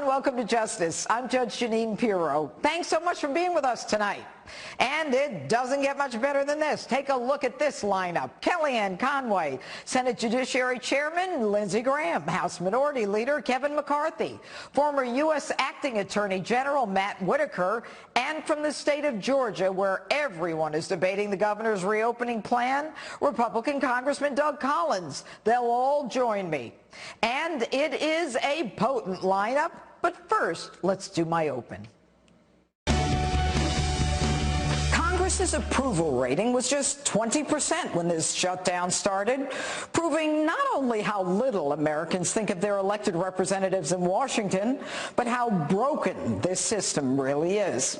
welcome to Justice. I'm Judge Jeanine Pirro. Thanks so much for being with us tonight. And it doesn't get much better than this. Take a look at this lineup. Kellyanne Conway, Senate Judiciary Chairman Lindsey Graham, House Minority Leader Kevin McCarthy, former U.S. Acting Attorney General Matt Whitaker, and from the state of Georgia, where everyone is debating the governor's reopening plan, Republican Congressman Doug Collins. They'll all join me. And it is a potent lineup, but first, let's do my open. Congress's approval rating was just 20% when this shutdown started, proving not only how little Americans think of their elected representatives in Washington, but how broken this system really is.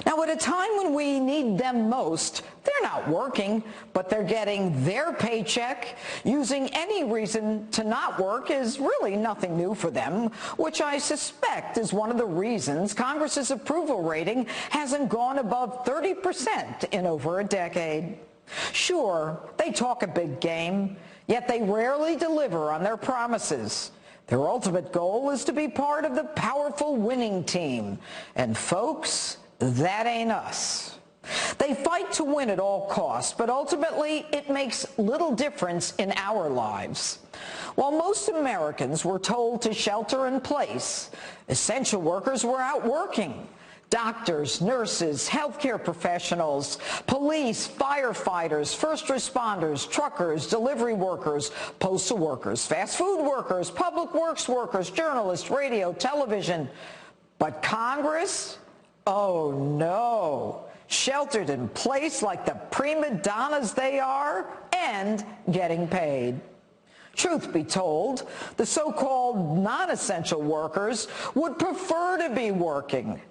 Now, at a time when we need them most, they're not working, but they're getting their paycheck. Using any reason to not work is really nothing new for them, which I suspect is one of the reasons Congress's approval rating hasn't gone above 30% in over a decade. Sure, they talk a big game, yet they rarely deliver on their promises. Their ultimate goal is to be part of the powerful winning team. And folks, that ain't us. They fight to win at all costs, but ultimately it makes little difference in our lives. While most Americans were told to shelter in place, essential workers were out working. Doctors, nurses, healthcare professionals, police, firefighters, first responders, truckers, delivery workers, postal workers, fast food workers, public works workers, journalists, radio, television. But Congress? Oh no, sheltered in place like the prima donnas they are and getting paid. Truth be told, the so-called non-essential workers would prefer to be working.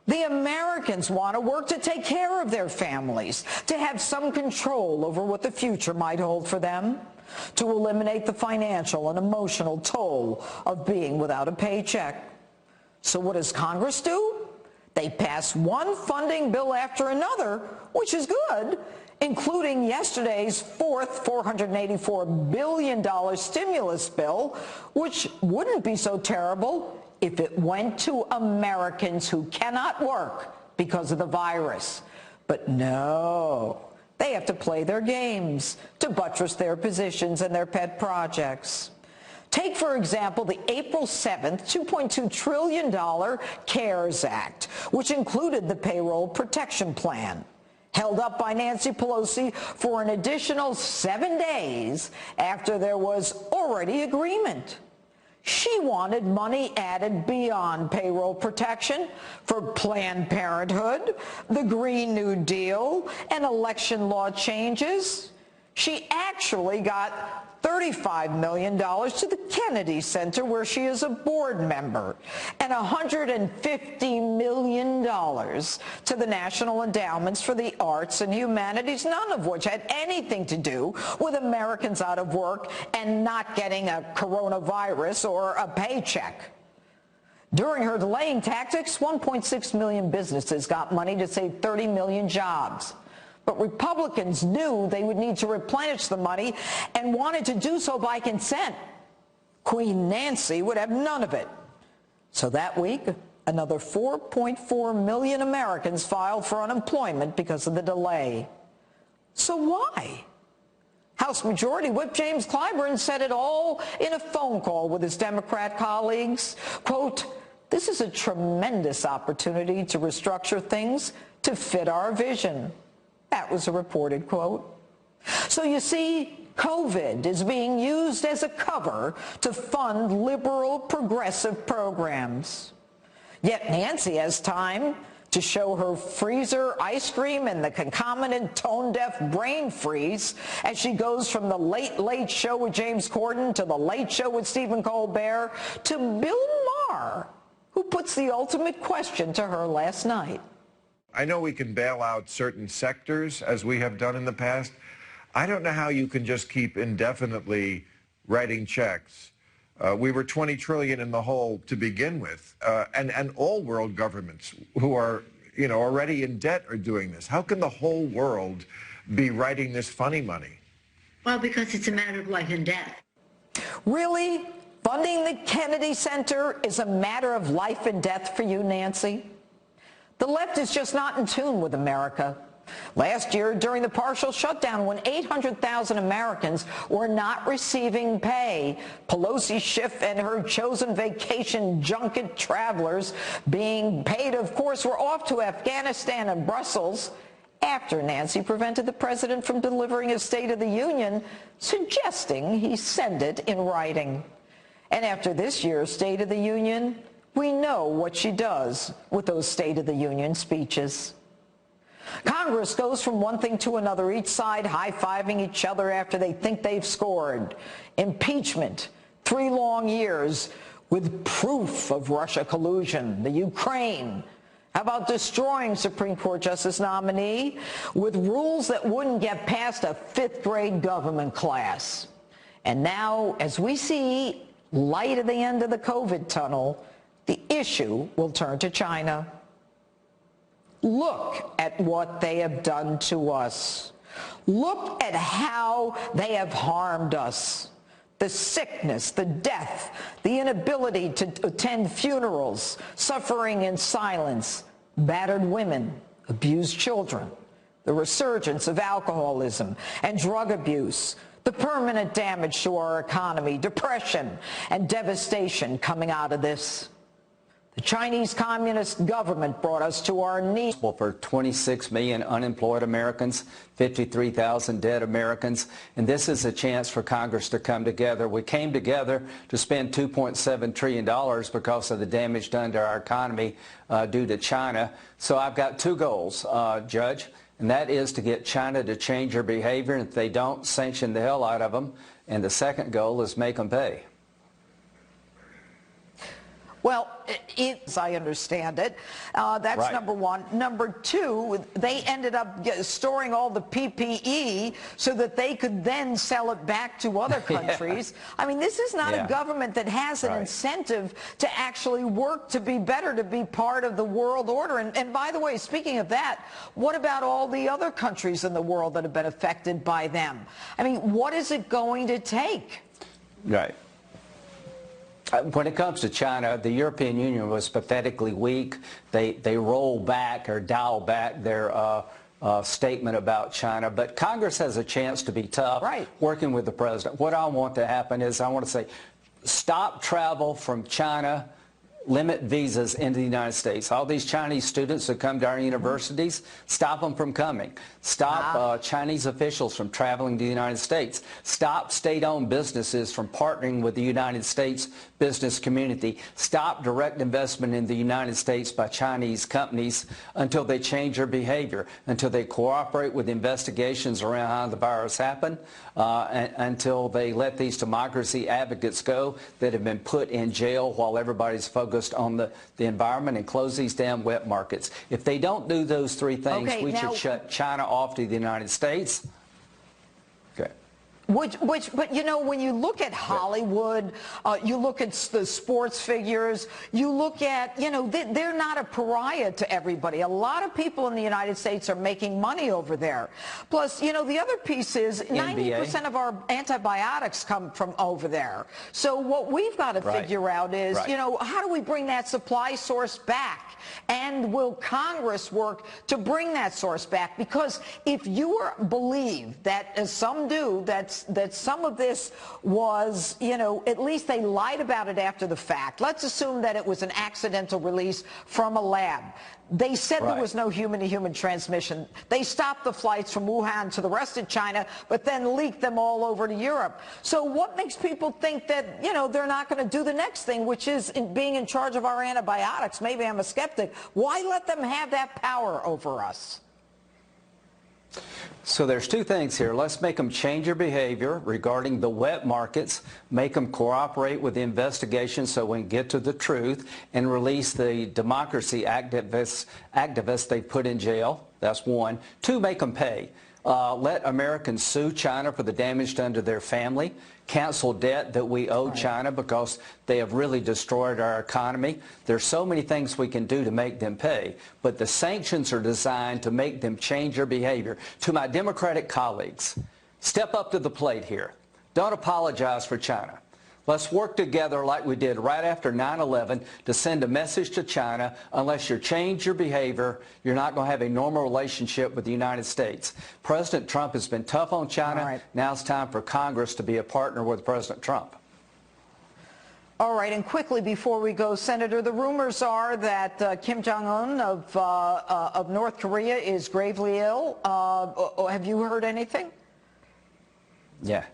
The Americans want to work to take care of their families, to have some control over what the future might hold for them, to eliminate the financial and emotional toll of being without a paycheck. So what does Congress do? They pass one funding bill after another, which is good, including yesterday's fourth $484 billion stimulus bill, which wouldn't be so terrible if it went to Americans who cannot work because of the virus. But no, they have to play their games to buttress their positions and their pet projects. Take, for example, the April 7th $2.2 trillion CARES Act, which included the Payroll Protection Plan, held up by Nancy Pelosi for an additional 7 days after there was already agreement. She wanted money added beyond payroll protection for Planned Parenthood, the Green New Deal, and election law changes. She actually got $35 million to the Kennedy Center, where she is a board member, and $150 million to the National Endowments for the Arts and Humanities, none of which had anything to do with Americans out of work and not getting a coronavirus or a paycheck. During her delaying tactics, 1.6 million businesses got money to save 30 million jobs. But Republicans knew they would need to replenish the money and wanted to do so by consent. Queen Nancy would have none of it. So that week, another 4.4 million Americans filed for unemployment because of the delay. So why? House Majority Whip James Clyburn said it all in a phone call with his Democrat colleagues. Quote, "This is a tremendous opportunity to restructure things to fit our vision." That was a reported quote. So you see, COVID is being used as a cover to fund liberal progressive programs. Yet Nancy has time to show her freezer ice cream and the concomitant tone-deaf brain freeze as she goes from the Late Late Show with James Corden to the Late Show with Stephen Colbert to Bill Maher, who puts the ultimate question to her last night. I know we can bail out certain sectors, as we have done in the past. I don't know how you can just keep indefinitely writing checks. We were $20 trillion in the hole to begin with, and all world governments who are, already in debt are doing this. How can the whole world be writing this funny money? Well, because it's a matter of life and death. Really? Funding the Kennedy Center is a matter of life and death for you, Nancy. The left is just not in tune with America. Last year, during the partial shutdown, when 800,000 Americans were not receiving pay, Pelosi Schiff and her chosen vacation junket travelers being paid, of course, were off to Afghanistan and Brussels after Nancy prevented the president from delivering his State of the Union, suggesting he send it in writing. And after this year's State of the Union, we know what she does with those State of the Union speeches. Congress goes from one thing to another, each side high-fiving each other after they think they've scored. Impeachment, 3 long years with proof of Russia collusion. The Ukraine. How about destroying Supreme Court Justice nominee with rules that wouldn't get past a 5th grade government class? And now, as we see light at the end of the COVID tunnel, the issue will turn to China. Look at what they have done to us. Look at how they have harmed us. The sickness, the death, the inability to attend funerals, suffering in silence, battered women, abused children, the resurgence of alcoholism and drug abuse, the permanent damage to our economy, depression and devastation coming out of this. The Chinese Communist government brought us to our knees. For 26 million unemployed Americans, 53,000 dead Americans, and this is a chance for Congress to come together. We came together to spend $2.7 trillion because of the damage done to our economy due to China. So I've got 2 goals, Judge, and that is to get China to change their behavior, and if they don't, sanction the hell out of them. And the second goal is make them pay. Well, as I understand it, that's right. Number one. Number two, they ended up storing all the PPE so that they could then sell it back to other countries. Yeah. I mean, this is not a government that has an incentive to actually work to be better, to be part of the world order. And by the way, speaking of that, what about all the other countries in the world that have been affected by them? I mean, what is it going to take? Right. When it comes to China, the European Union was pathetically weak. They roll back or dial back their statement about China. But Congress has a chance to be tough, working with the president. What I want to happen is I want to say, stop travel from China, limit visas into the United States. All these Chinese students that come to our universities, stop them from coming. Stop Chinese officials from traveling to the United States. Stop state-owned businesses from partnering with the United States business community. Stop direct investment in the United States by Chinese companies until they change their behavior, until they cooperate with investigations around how the virus happened, until they let these democracy advocates go that have been put in jail while everybody's focused on the environment, and close these damn wet markets. If they don't do those 3 things, we should shut China off to the United States. Okay. But you know, when you look at Hollywood, you look at the sports figures, you look at, you know, they're not a pariah to everybody. A lot of people in the United States are making money over there. Plus, you know, the other piece is 90% of our antibiotics come from over there. So what we've got to figure out is, you know, how do we bring that supply source back? And will Congress work to bring that source back? Because if you believe that, as some do, that some of this was, you know, at least they lied about it after the fact. Let's assume that it was an accidental release from a lab. They said there was no human-to-human transmission. They stopped the flights from Wuhan to the rest of China, but then leaked them all over to Europe. So what makes people think that, you know, they're not going to do the next thing, which is being in charge of our antibiotics? Maybe I'm a skeptic. Why let them have that power over us? So there's 2 things here. Let's make them change their behavior regarding the wet markets, make them cooperate with the investigation so we can get to the truth, and release the democracy activists they put in jail. That's 1. 2, make them pay. Let Americans sue China for the damage done to their family, cancel debt that we owe China because they have really destroyed our economy. There's so many things we can do to make them pay, but the sanctions are designed to make them change their behavior. To my Democratic colleagues, step up to the plate here. Don't apologize for China. Let's work together like we did right after 9/11 to send a message to China. Unless you change your behavior, you're not going to have a normal relationship with the United States. President Trump has been tough on China. All right. Now it's time for Congress to be a partner with President Trump. All right, and quickly before we go, Senator, the rumors are that Kim Jong-un of North Korea is gravely ill. Have you heard anything? Yeah.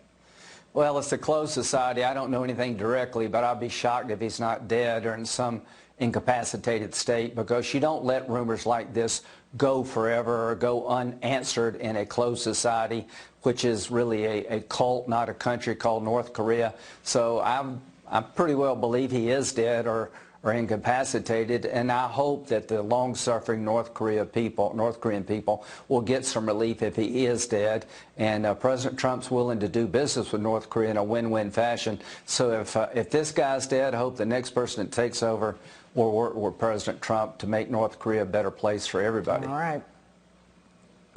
Well, it's a closed society. I don't know anything directly, but I'd be shocked if he's not dead or in some incapacitated state, because you don't let rumors like this go forever or go unanswered in a closed society, which is really a cult, not a country, called North Korea. So I pretty well believe he is dead or incapacitated, and I hope that the long-suffering North Korean people will get some relief if he is dead. And President Trump's willing to do business with North Korea in a win-win fashion. So if this guy's dead, I hope the next person that takes over will work with President Trump to make North Korea a better place for everybody. All right.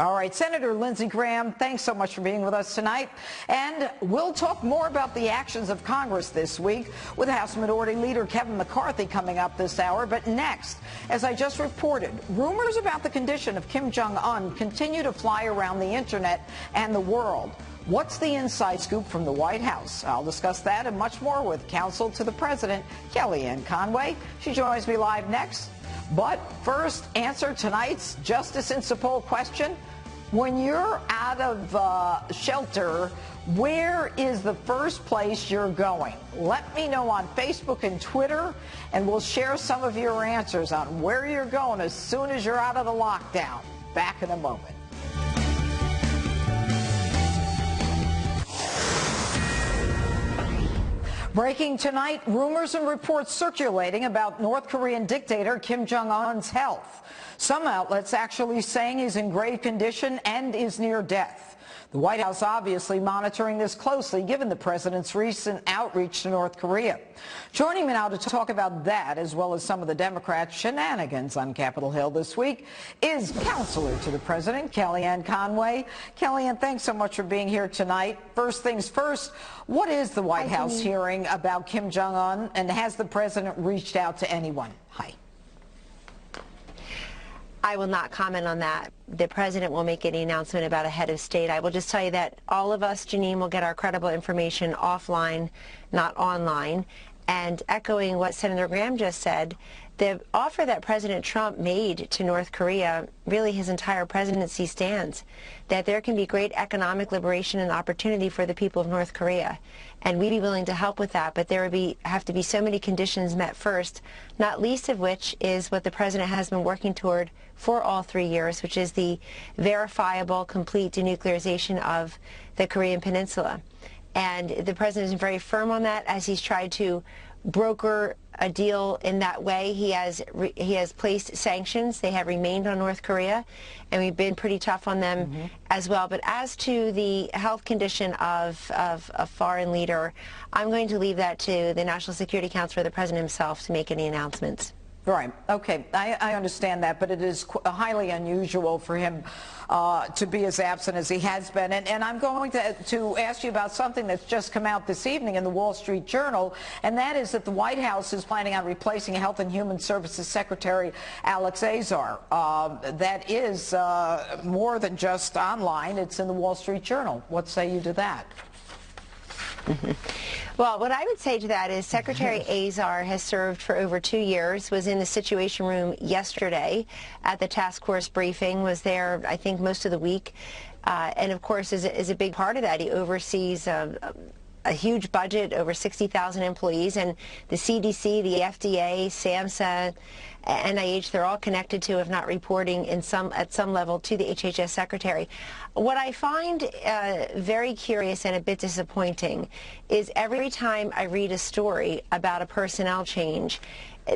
All right, Senator Lindsey Graham, thanks so much for being with us tonight. And we'll talk more about the actions of Congress this week with House Minority Leader Kevin McCarthy coming up this hour. But next, as I just reported, rumors about the condition of Kim Jong-un continue to fly around the internet and the world. What's the inside scoop from the White House? I'll discuss that and much more with counsel to the president, Kellyanne Conway. She joins me live next. But first, answer tonight's Justice in Sepul question. When you're out of shelter, where is the first place you're going? Let me know on Facebook and Twitter, and we'll share some of your answers on where you're going as soon as you're out of the lockdown. Back in a moment. Breaking tonight, rumors and reports circulating about North Korean dictator Kim Jong-un's health. Some outlets actually saying he's in grave condition and is near death. The White House obviously monitoring this closely given the president's recent outreach to North Korea. Joining me now to talk about that, as well as some of the Democrats' shenanigans on Capitol Hill this week, is counselor to the president, Kellyanne Conway. Kellyanne, thanks so much for being here tonight. First things first, what is the White House hearing about Kim Jong-un, and has the president reached out to anyone? Hi. I will not comment on that. The president will make any announcement about a head of state. I will just tell you that all of us, Jeanine, will get our credible information offline, not online. And echoing what Senator Graham just said, the offer that President Trump made to North Korea, really his entire presidency stands, that there can be great economic liberation and opportunity for the people of North Korea. And we'd be willing to help with that, but there would have to be so many conditions met first, not least of which is what the president has been working toward for all 3 years, which is the verifiable, complete denuclearization of the Korean Peninsula. And the president is very firm on that as he's tried to broker a deal in that way. He has placed sanctions. They have remained on North Korea, and we've been pretty tough on them as well. But as to the health condition of a foreign leader, I'm going to leave that to the National Security Council or the president himself to make any announcements. Right. Okay. I understand that, but it is highly unusual for him to be as absent as he has been. And I'm going to ask you about something that's just come out this evening in the Wall Street Journal, and that is that the White House is planning on replacing Health and Human Services Secretary Alex Azar. That is more than just online. It's in the Wall Street Journal. What say you to that? Well, what I would say to that is Secretary Azar has served for over 2 years, was in the Situation Room yesterday at the task force briefing, was there, I think, most of the week, and of course is a big part of that. He oversees a huge budget, over 60,000 employees, and the CDC, the FDA, SAMHSA, NIH, they're all connected to, if not reporting at some level, to the HHS secretary. What I find very curious and a bit disappointing is every time I read a story about a personnel change,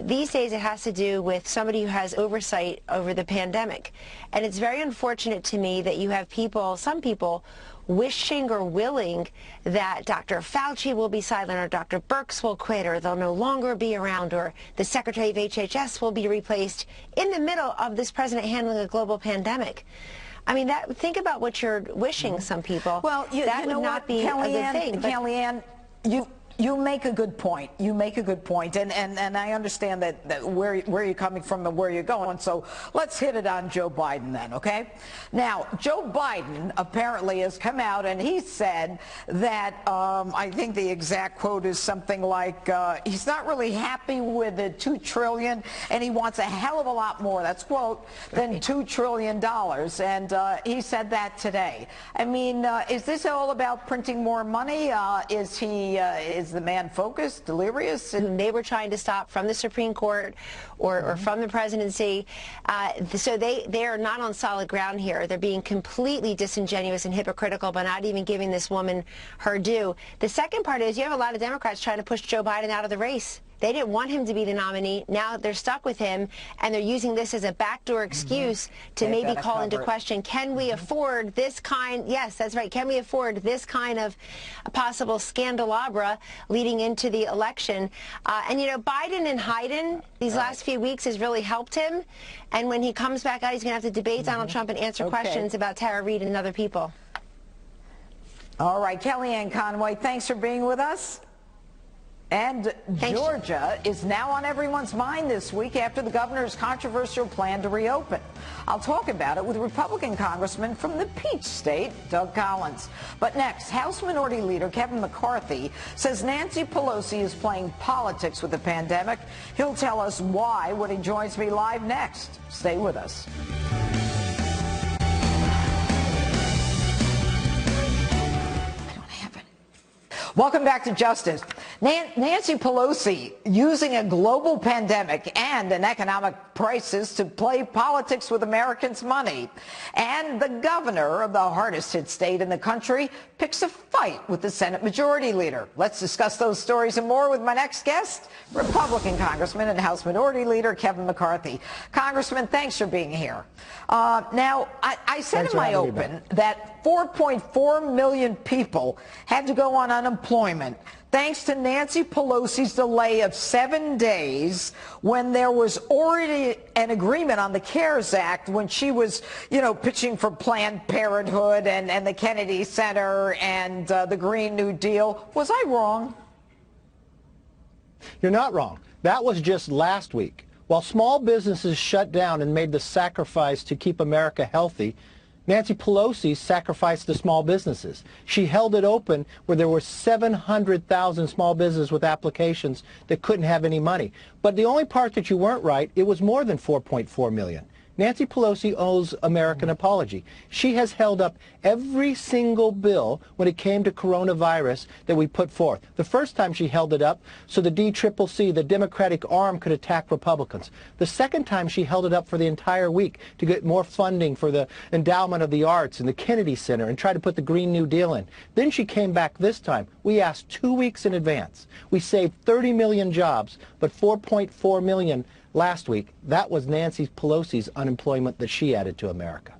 these days it has to do with somebody who has oversight over the pandemic. And it's very unfortunate to me that you have people, some people, wishing or willing that Dr. Fauci will be silent, or Dr. Birx will quit, or they'll no longer be around, or the Secretary of HHS will be replaced in the middle of this president handling a global pandemic. I mean, think about what you're wishing some people. Well, that would not be a good thing. Kellyanne, You make a good point. You make a good point, and I understand that where you're coming from and where you're going. So let's hit it on Joe Biden then, okay? Now, Joe Biden apparently has come out and he said that I think the exact quote is something like he's not really happy with the $2 trillion, and he wants a hell of a lot more. That's quote than $2 trillion, and he said that today. I mean, is this all about printing more money? Is the man focused, delirious? And they were trying to stop from the Supreme Court or from the presidency. So they are not on solid ground here. They're being completely disingenuous and hypocritical by not even giving this woman her due. The second part is you have a lot of Democrats trying to push Joe Biden out of the race. They didn't want him to be the nominee. Now they're stuck with him, and they're using this as a backdoor excuse to maybe call into question, can we afford this kind, yes, that's right, can we afford this kind of possible scandalabra leading into the election? And, you know, Biden and hiding these last few weeks has really helped him. And when he comes back out, he's going to have to debate Donald Trump and answer questions about Tara Reade and other people. All right, Kellyanne Conway, thanks for being with us. And Georgia is now on everyone's mind this week after the governor's controversial plan to reopen. I'll talk about it with Republican Congressman from the Peach State, Doug Collins. But next, House Minority Leader Kevin McCarthy says Nancy Pelosi is playing politics with the pandemic. He'll tell us why when he joins me live next. Stay with us. Welcome back to Justice. Nancy Pelosi using a global pandemic and an economic crisis to play politics with Americans' money. And the governor of the hardest hit state in the country picks a fight with the Senate Majority Leader. Let's discuss those stories and more with my next guest, Republican Congressman and House Minority Leader Kevin McCarthy. Congressman, thanks for being here. Now, I said in my open that 4.4 million people had to go on unemployment thanks to Nancy Pelosi's delay of 7 days when there was already an agreement on the CARES Act when she was, you know, pitching for Planned Parenthood and the Kennedy Center and the Green New Deal. Was I wrong? You're not wrong. That was just last week. While small businesses shut down and made the sacrifice to keep America healthy, Nancy Pelosi sacrificed the small businesses. She held it open where there were 700,000 small businesses with applications that couldn't have any money. But the only part that you weren't right, it was more than 4.4 million. Nancy Pelosi owes America an apology. She has held up every single bill when it came to coronavirus that we put forth. The first time she held it up so the DCCC, the Democratic arm, could attack Republicans. The second time she held it up for the entire week to get more funding for the endowment of the arts and the Kennedy Center and try to put the Green New Deal in. Then she came back this time. We asked 2 weeks in advance. We saved 30 million jobs, but 4.4 million last week. That was Nancy Pelosi's unemployment that she added to America.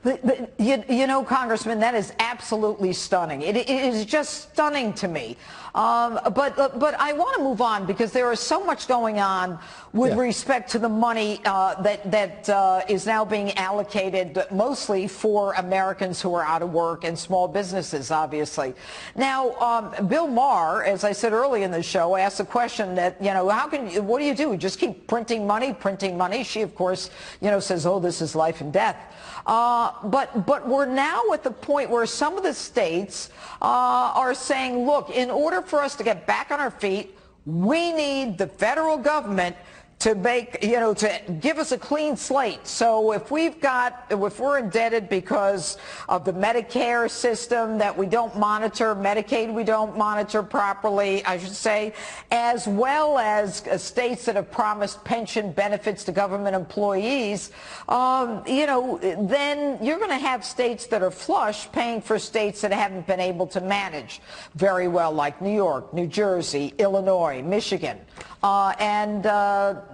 But you know, Congressman, that is absolutely stunning. It is just stunning to me. But I want to move on because there is so much going on with respect to the money that is now being allocated mostly for Americans who are out of work and small businesses, obviously. Now, Bill Maher, as I said early in the show, asked a question that, you know, what do you do? Just keep printing money, printing money. She, of course, you know, says, oh, this is life and death. But we're now at the point where some of the states are saying, look, in order for us to get back on our feet, we need the federal government to make, you know, to give us a clean slate. So if we're indebted because of the Medicare system that we don't monitor, Medicaid we don't monitor properly, I should say, as well as states that have promised pension benefits to government employees, you know, then you're going to have states that are flush paying for states that haven't been able to manage very well, like New York, New Jersey, Illinois, Michigan. And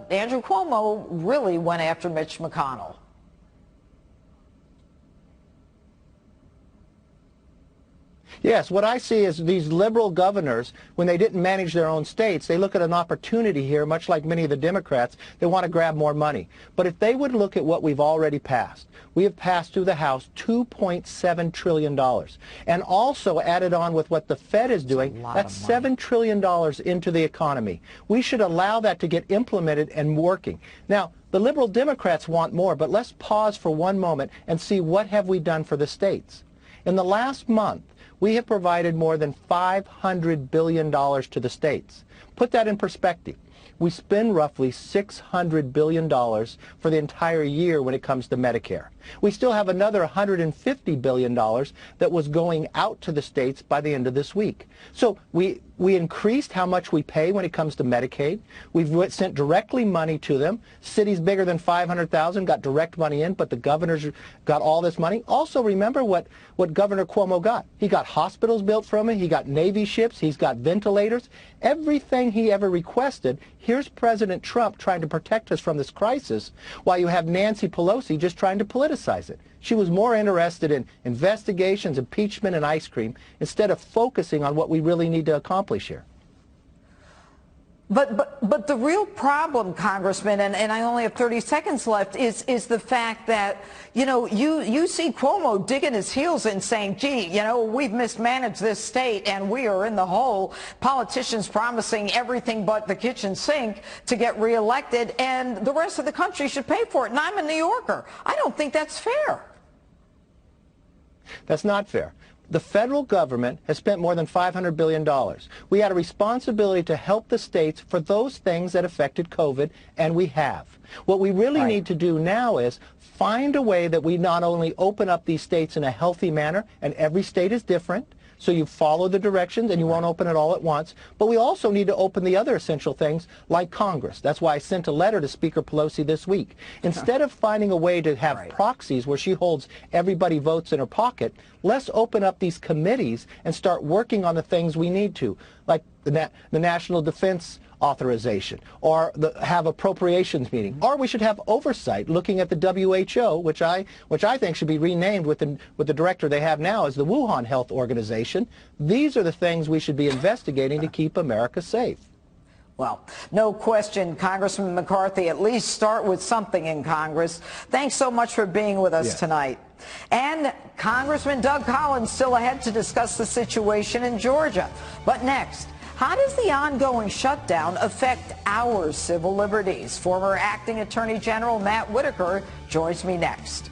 Andrew Cuomo really went after Mitch McConnell. Yes, what I see is these liberal governors, when they didn't manage their own states, they look at an opportunity here, much like many of the Democrats, they want to grab more money. But if they would look at what we've already passed, we have passed through the House $2.7 trillion. And also added on with what the Fed is doing, that's $7 trillion into the economy. We should allow that to get implemented and working. Now, the liberal Democrats want more, but let's pause for one moment and see what have we done for the states. In the last month, we have provided more than $500 billion to the states. Put that in perspective. We spend roughly $600 billion for the entire year when it comes to Medicare. We still have another $150 billion that was going out to the states by the end of this week. So we increased how much we pay when it comes to Medicaid. We've sent directly money to them. Cities bigger than 500,000 got direct money in, but the governors got all this money. Also, remember what Governor Cuomo got. He got hospitals built from it. He got Navy ships. He's got ventilators. Everything he ever requested. Here's President Trump trying to protect us from this crisis, while you have Nancy Pelosi just trying to politicize it. She was more interested in investigations, impeachment, and ice cream instead of focusing on what we really need to accomplish here. But the real problem, Congressman, and I only have 30 seconds left, is the fact that, you see Cuomo digging his heels in saying, gee, we've mismanaged this state and we are in the hole. Politicians promising everything but the kitchen sink to get reelected, and the rest of the country should pay for it. And I'm a New Yorker. I don't think that's fair. That's not fair. The federal government has spent more than $500 billion. We had a responsibility to help the states for those things that affected COVID, and we have. What we really need to do now is find a way that we not only open up these states in a healthy manner, and every state is different, so you follow the directions and you won't open it all at once. But we also need to open the other essential things like Congress. That's why I sent a letter to Speaker Pelosi this week. Instead of finding a way to have proxies where she holds everybody votes in her pocket, let's open up these committees and start working on the things we need to, like the National Defense Authorization, or have appropriations meeting, or we should have oversight looking at the WHO, which I think should be renamed with the director they have now as the Wuhan Health Organization. These are the things we should be investigating to keep America safe. Well, no question, Congressman McCarthy, at least start with something in Congress. Thanks so much for being with us tonight. And Congressman Doug Collins still ahead to discuss the situation in Georgia. But next, how does the ongoing shutdown affect our civil liberties? Former Acting Attorney General Matt Whitaker joins me next.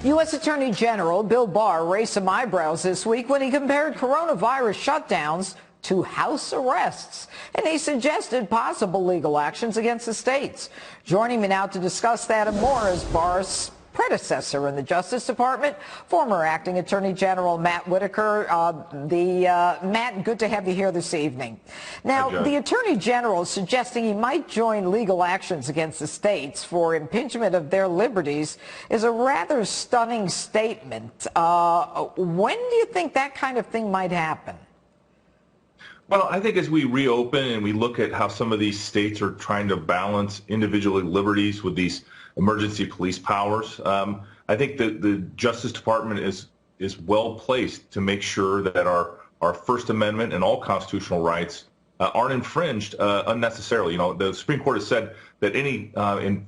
U.S. Attorney General Bill Barr raised some eyebrows this week when he compared coronavirus shutdowns to house arrests, and he suggested possible legal actions against the states. Joining me now to discuss that and more is Barr's predecessor in the Justice Department, former Acting Attorney General Matt Whitaker. Matt, good to have you here this evening. Now, the Attorney General is suggesting he might join legal actions against the states for impingement of their liberties is a rather stunning statement. When do you think that kind of thing might happen? Well, I think as we reopen and we look at how some of these states are trying to balance individual liberties with these emergency police powers, I think that the Justice Department is well placed to make sure that our First Amendment and all constitutional rights aren't infringed unnecessarily. The Supreme Court has said that any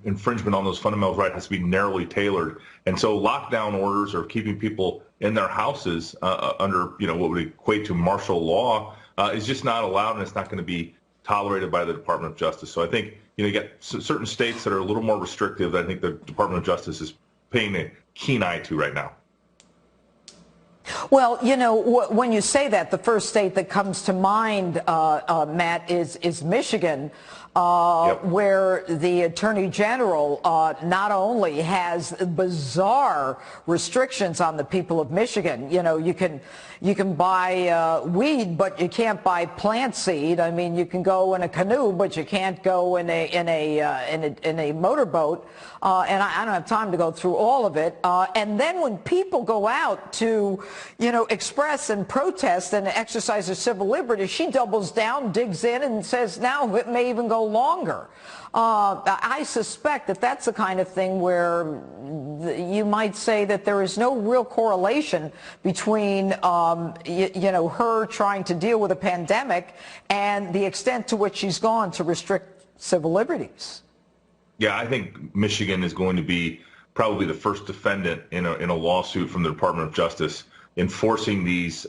infringement on those fundamental rights has to be narrowly tailored, and so lockdown orders or keeping people in their houses under what would equate to martial law is just not allowed, and it's not going to be tolerated by the Department of Justice. So I think you get certain states that are a little more restrictive that I think the Department of Justice is paying a keen eye to right now. Well, when you say that, the first state that comes to mind, Matt, is Michigan, where the Attorney General not only has bizarre restrictions on the people of Michigan. You can buy weed, but you can't buy plant seed. I mean, you can go in a canoe, but you can't go in a motorboat. And I don't have time to go through all of it. And then when people go out to, express and protest and exercise their civil liberties, she doubles down, digs in, and says now it may even go longer. I suspect that that's the kind of thing where you might say that there is no real correlation between, you know, her trying to deal with a pandemic and the extent to which she's gone to restrict civil liberties. Yeah, I think Michigan is going to be probably the first defendant in a lawsuit from the Department of Justice enforcing these,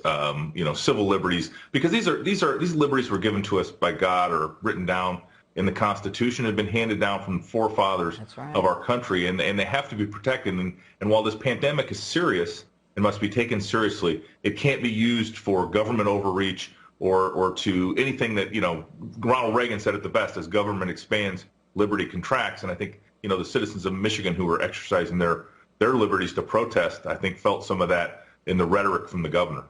you know, civil liberties, because these liberties were given to us by God or written down in the Constitution, have been handed down from the forefathers of our country, and they have to be protected. And while this pandemic is serious and must be taken seriously, it can't be used for government overreach or to anything that, you know, Ronald Reagan said it the best: as government expands, liberty contracts. And I think, you know, the citizens of Michigan who were exercising their liberties to protest, I think, felt some of that in the rhetoric from the governor.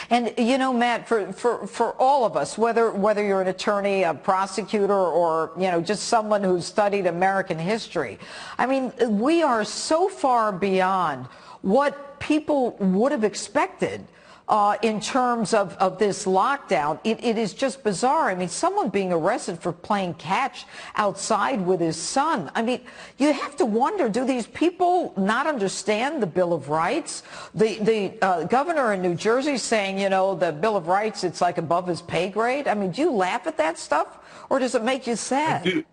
And, you know, Matt, for all of us, whether you're an attorney, a prosecutor, or, you know, just someone who's studied American history, I mean, we are so far beyond what people would have expected in terms of this lockdown. It is just bizarre. I mean, someone being arrested for playing catch outside with his son. I mean, you have to wonder, do these people not understand the Bill of Rights? The governor in New Jersey saying, you know, the Bill of Rights, it's like above his pay grade. I mean, do you laugh at that stuff, or does it make you sad?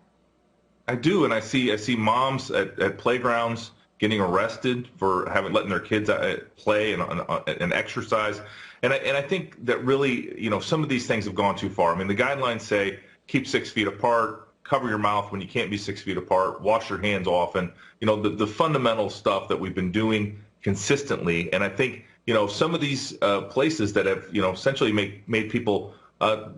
I do, and I see moms at playgrounds getting arrested for letting their kids play and exercise. And I think that really, you know, some of these things have gone too far. I mean, the guidelines say keep 6 feet apart, cover your mouth when you can't be 6 feet apart, wash your hands often, you know, the fundamental stuff that we've been doing consistently. And I think, you know, some of these places that have, you know, essentially made people,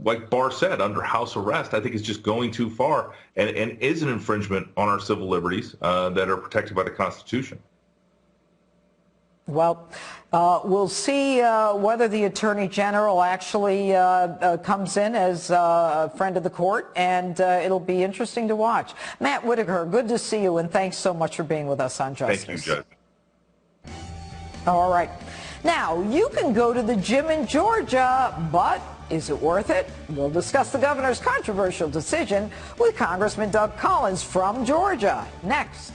like Barr said, under house arrest, I think is just going too far and is an infringement on our civil liberties that are protected by the Constitution. Well, we'll see whether the Attorney General actually comes in as a friend of the court, and it'll be interesting to watch. Matt Whitaker, good to see you, and thanks so much for being with us on Justice. Thank you, Judge. All right. Now, you can go to the gym in Georgia, but is it worth it? We'll discuss the governor's controversial decision with Congressman Doug Collins from Georgia next.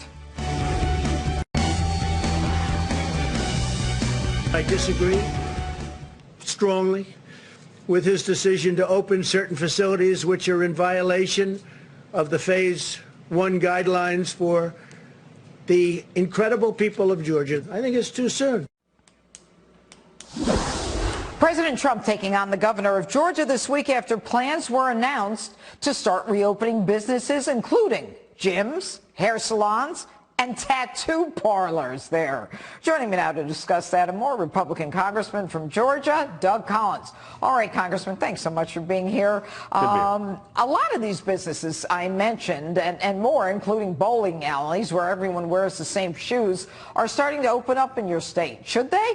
I disagree strongly with his decision to open certain facilities which are in violation of the Phase 1 guidelines for the incredible people of Georgia. I think it's too soon. President Trump taking on the governor of Georgia this week after plans were announced to start reopening businesses, including gyms, hair salons, and tattoo parlors there. Joining me now to discuss that and more, Republican Congressman from Georgia, Doug Collins. All right, Congressman, thanks so much for being here. A lot of these businesses I mentioned and more, including bowling alleys where everyone wears the same shoes, are starting to open up in your state. Should they?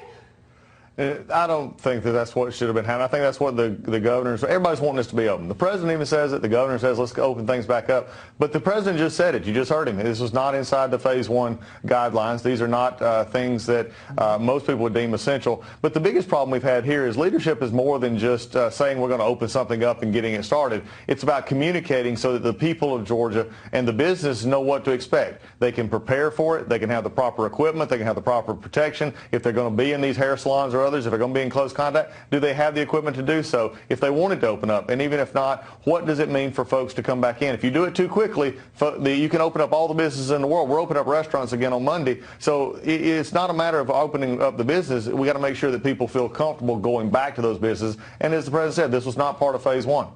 I don't think that's what should have been happening. I think that's what the governors, everybody's wanting this to be open. The president even says it. The governor says, let's open things back up. But the president just said it. You just heard him. This was not inside the Phase 1 guidelines. These are not things that most people would deem essential. But the biggest problem we've had here is leadership is more than just saying we're going to open something up and getting it started. It's about communicating so that the people of Georgia and the business know what to expect. They can prepare for it. They can have the proper equipment. They can have the proper protection. If they're going to be in these hair salons or others, if they're going to be in close contact, do they have the equipment to do so if they wanted to open up? And even if not, what does it mean for folks to come back in? If you do it too quickly, you can open up all the businesses in the world. We're opening up restaurants again on Monday. So it's not a matter of opening up the business. We got to make sure that people feel comfortable going back to those businesses. And as the president said, this was not part of Phase 1.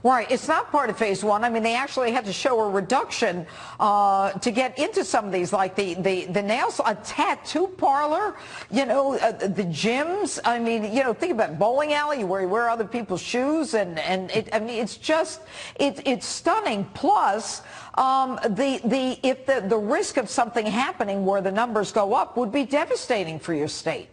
Right. It's not part of Phase 1. I mean, they actually had to show a reduction to get into some of these, like the nails, a tattoo parlor, you know, the gyms. I mean, you know, think about bowling alley where you wear other people's shoes. I mean, it's just, it's stunning. Plus, the risk of something happening where the numbers go up would be devastating for your state.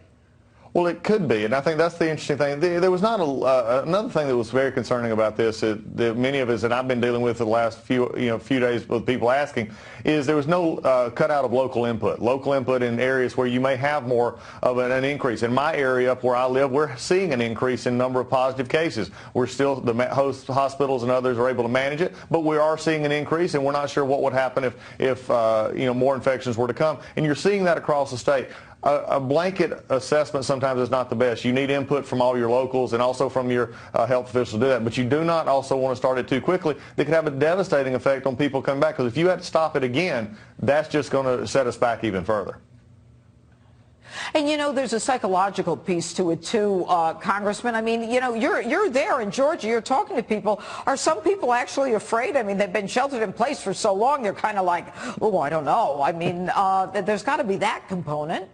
Well, it could be, and I think that's the interesting thing. There was not another thing that was very concerning about this that many of us, and I've been dealing with the last few days with people asking, is there was no cutout of local input. Local input in areas where you may have more of an increase. In my area up where I live, we're seeing an increase in number of positive cases. We're still, the host hospitals and others are able to manage it, but we are seeing an increase, and we're not sure what would happen if more infections were to come. And you're seeing that across the state. A blanket assessment sometimes is not the best. You need input from all your locals and also from your health officials to do that. But you do not also want to start it too quickly. That could have a devastating effect on people coming back. Because if you had to stop it again, that's just going to set us back even further. And, there's a psychological piece to it, too, Congressman. I mean, you're there in Georgia. You're talking to people. Are some people actually afraid? I mean, they've been sheltered in place for so long. They're kind of like, oh, I don't know. I mean, there's got to be that component.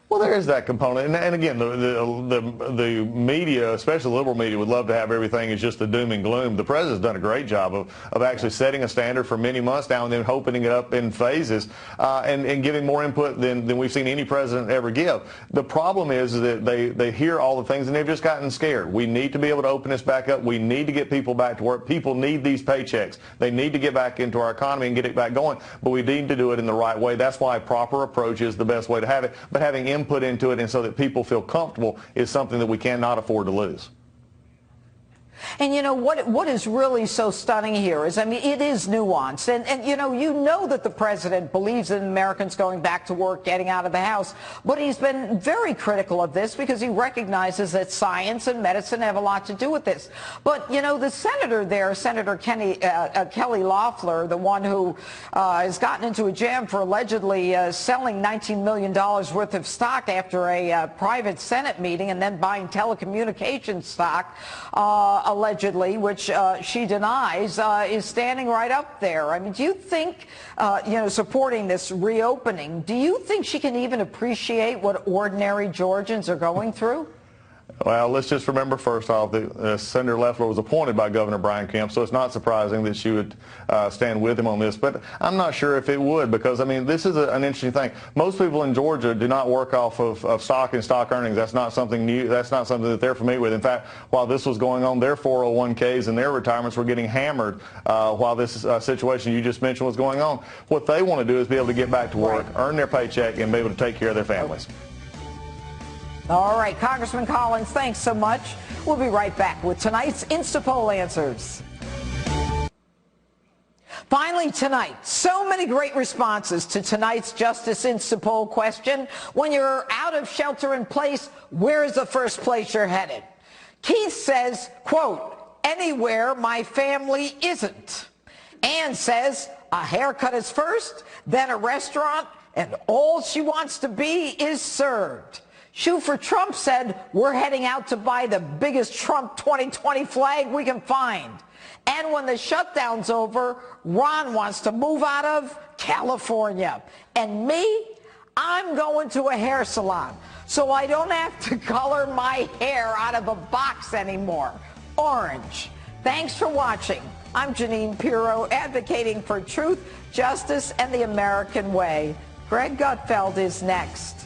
Well, there is that component, and again, the media, especially the liberal media, would love to have everything as just the doom and gloom. The president's done a great job of actually setting a standard for many months now and then opening it up in phases and giving more input than we've seen any president ever give. The problem is that they hear all the things and they've just gotten scared. We need to be able to open this back up. We need to get people back to work. People need these paychecks. They need to get back into our economy and get it back going, but we need to do it in the right way. That's why a proper approach is the best way to have it, but having input into it and so that people feel comfortable is something that we cannot afford to lose. And what is really so stunning here is, I mean, it is nuanced. And you know that the president believes in Americans going back to work, getting out of the house. But he's been very critical of this because he recognizes that science and medicine have a lot to do with this. But, the senator there, Senator Kelly Loeffler, the one who has gotten into a jam for allegedly selling $19 million worth of stock after a private Senate meeting and then buying telecommunications stock, allegedly, which she denies, is standing right up there. I mean, do you think, supporting this reopening, do you think she can even appreciate what ordinary Georgians are going through? Well, let's just remember first off that Senator Loeffler was appointed by Governor Brian Kemp, so it's not surprising that she would stand with him on this. But I'm not sure if it would because, I mean, this is an interesting thing. Most people in Georgia do not work off of stock and stock earnings. That's not something new. That's not something that they're familiar with. In fact, while this was going on, their 401ks and their retirements were getting hammered while this situation you just mentioned was going on. What they want to do is be able to get back to work, earn their paycheck, and be able to take care of their families. All right, Congressman Collins, thanks so much. We'll be right back with tonight's Instapoll answers. Finally tonight, so many great responses to tonight's Justice Instapoll question. When you're out of shelter in place, where is the first place you're headed? Keith says, quote, anywhere my family isn't. Ann says, a haircut is first, then a restaurant, and all she wants to be is served. Shoe for Trump said, we're heading out to buy the biggest Trump 2020 flag we can find. And when the shutdown's over, Ron wants to move out of California. And me, I'm going to a hair salon so I don't have to color my hair out of a box anymore. Orange. Thanks for watching. I'm Jeanine Pirro, advocating for truth, justice, and the American way. Greg Gutfeld is next.